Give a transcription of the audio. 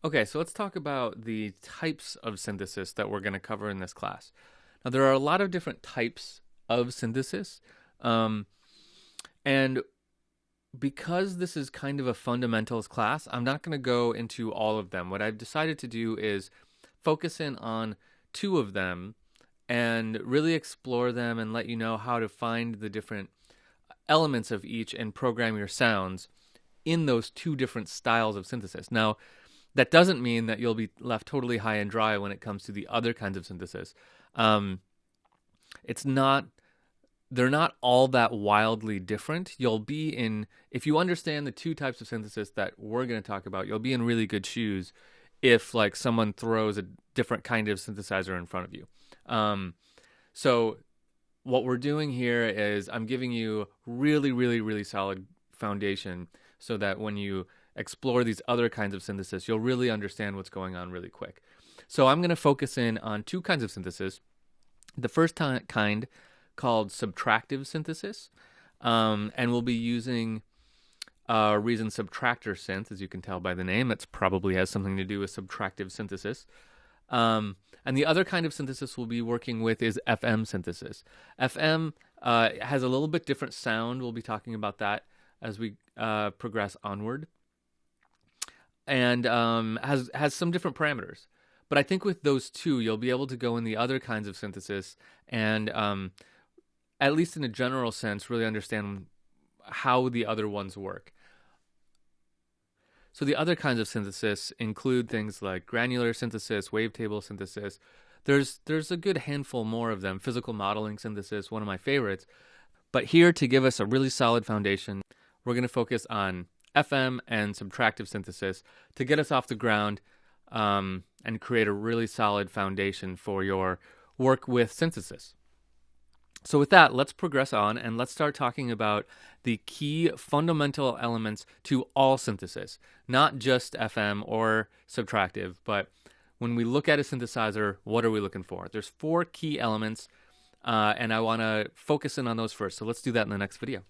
Okay, so let's talk about the types of synthesis that we're going to cover in this class. Now, there are a lot of different types of synthesis, um, and because this is kind of a fundamentals class, I'm not going to go into all of them. What I've decided to do is focus in on two of them and really explore them and let you know how to find the different elements of each and program your sounds in those two different styles of synthesis. Now, that doesn't mean that you'll be left totally high and dry when it comes to the other kinds of synthesis. It's not, they're not all that wildly different. You'll be in, if you understand the two types of synthesis that we're going to talk about, you'll be in really good shoes if like someone throws a different kind of synthesizer in front of you. So what we're doing here is I'm giving you really, really, really solid foundation so that when you explore these other kinds of synthesis, you'll really understand what's going on really quick. So I'm going to focus in on two kinds of synthesis. The first kind called subtractive synthesis, and we'll be using Reason Subtractor synth, as you can tell by the name. That probably has something to do with subtractive synthesis. And the other kind of synthesis we'll be working with is FM synthesis. FM has a little bit different sound. We'll be talking about that as we progress onward, and has some different parameters. But I think with those two, you'll be able to go in the other kinds of synthesis and, at least in a general sense, really understand how the other ones work. So the other kinds of synthesis include things like granular synthesis, wavetable synthesis. There's a good handful more of them. Physical modeling synthesis, one of my favorites. But here, to give us a really solid foundation, we're going to focus on FM and subtractive synthesis to get us off the ground and create a really solid foundation for your work with synthesis. So with that, let's progress on and let's start talking about the key fundamental elements to all synthesis, not just FM or subtractive, but when we look at a synthesizer, what are we looking for? There's four key elements, and I want to focus in on those first. So let's do that in the next video.